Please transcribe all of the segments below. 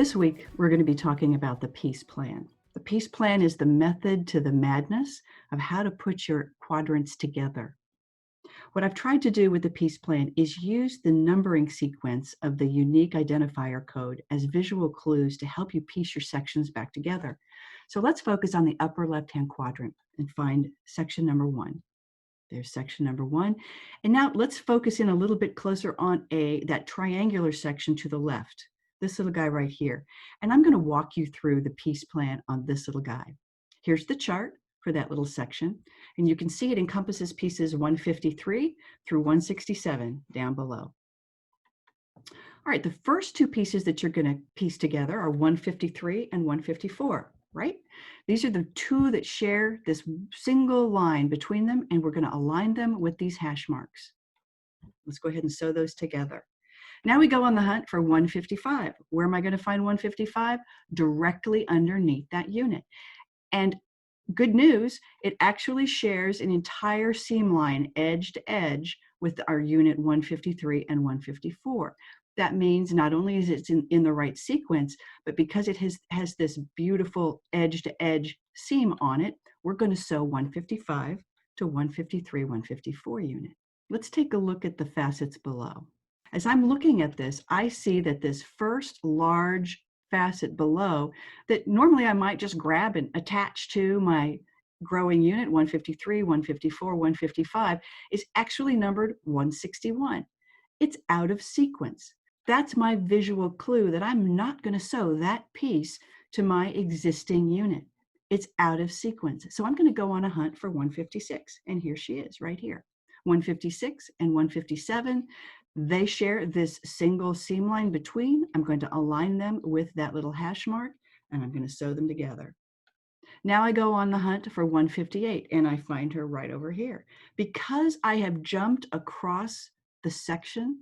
This week, we're going to be talking about the peace plan. The peace plan is the method to the madness of how to put your quadrants together. What I've tried to do with the peace plan is use the numbering sequence of the unique identifier code as visual clues to help you piece your sections back together. So let's focus on the upper left-hand quadrant and find section number 1. There's section number 1. And now let's focus in a little bit closer on that triangular section to the left. This little guy right here. And I'm going to walk you through the peace plan on this little guy. Here's the chart for that little section. And you can see it encompasses pieces 153 through 167 down below. All right, the first two pieces that you're going to piece together are 153 and 154, right? These are the two that share this single line between them, and we're going to align them with these hash marks. Let's go ahead and sew those together. Now we go on the hunt for 155. Where am I going to find 155? Directly underneath that unit. And good news, it actually shares an entire seam line edge to edge with our unit 153 and 154. That means not only is it in the right sequence, but because it has this beautiful edge to edge seam on it, we're going to sew 155 to 153, 154 unit. Let's take a look at the facets below. As I'm looking at this, I see that this first large facet below that normally I might just grab and attach to my growing unit 153, 154, 155 is actually numbered 161. It's out of sequence. That's my visual clue that I'm not going to sew that piece to my existing unit. It's out of sequence. So I'm going to go on a hunt for 156. And here she is right here. 156 and 157. They share this single seam line between. I'm going to align them with that little hash mark, and I'm going to sew them together. Now I go on the hunt for 158, and I find her right over here. Because I have jumped across the section,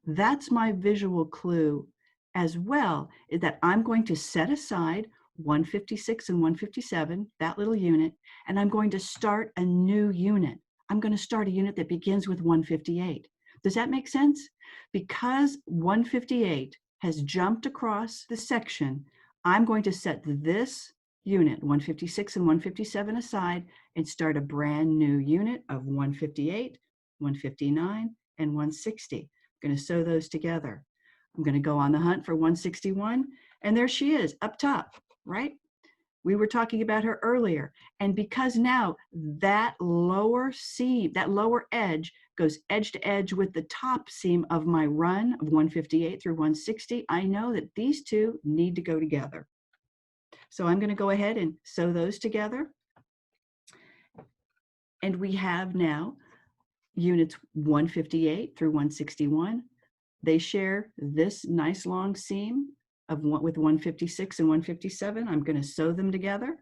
that's my visual clue as well, is that I'm going to set aside 156 and 157, that little unit, and I'm going to start a new unit. I'm going to start a unit that begins with 158. Does that make sense? Because 158 has jumped across the section, I'm going to set this unit, 156 and 157 aside, and start a brand new unit of 158, 159, and 160. I'm going to sew those together. I'm going to go on the hunt for 161, and there she is up top, right? We were talking about her earlier. And because now that lower seam, that lower edge goes edge to edge with the top seam of my run of 158 through 160, I know that these two need to go together. So I'm going to go ahead and sew those together. And we have now units 158 through 161. They share this nice long seam with 156 and 157. I'm going to sew them together.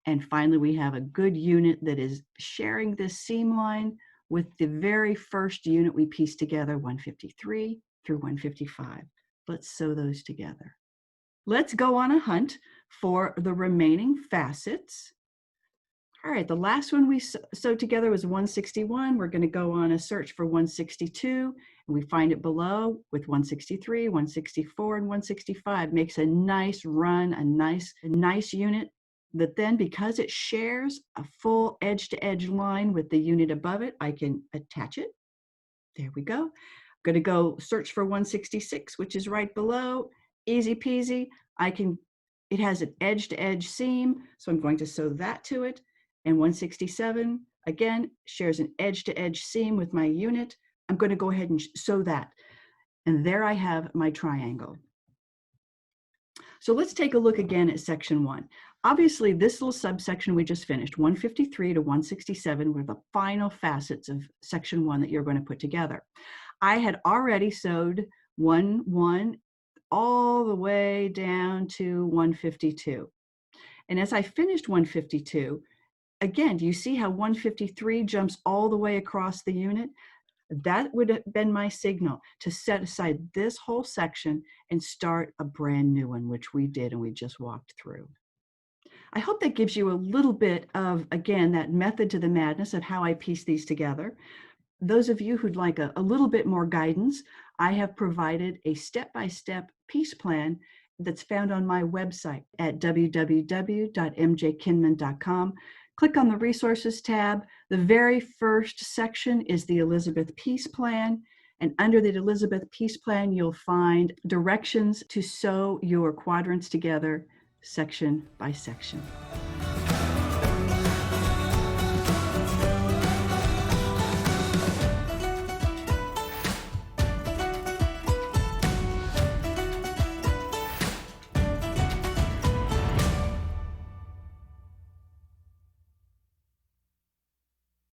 And finally, we have a good unit that is sharing this seam line with the very first unit we pieced together, 153 through 155. Let's sew those together. Let's go on a hunt for the remaining facets. All right, the last one we sewed together was 161. We're going to go on a search for 162, and we find it below with 163, 164, and 165. Makes a nice run, a nice unit that then, because it shares a full edge-to-edge line with the unit above it, I can attach it. There we go. I'm going to go search for 166, which is right below. Easy peasy. It has an edge-to-edge seam, so I'm going to sew that to it. And 167, again, shares an edge-to-edge seam with my unit. I'm going to go ahead and sew that. And there I have my triangle. So let's take a look again at section 1. Obviously, this little subsection we just finished, 153 to 167, were the final facets of section 1 that you're going to put together. I had already sewed 1 all the way down to 152. And as I finished 152, again, do you see how 153 jumps all the way across the unit? That would have been my signal to set aside this whole section and start a brand new one, which we did and we just walked through. I hope that gives you a little bit of, again, that method to the madness of how I piece these together. Those of you who'd like a little bit more guidance, I have provided a step-by-step piece plan that's found on my website at www.mjkinman.com. Click on the Resources tab. The very first section is the Elizabeth Peace Plan. And under the Elizabeth Peace Plan, you'll find directions to sew your quadrants together section by section.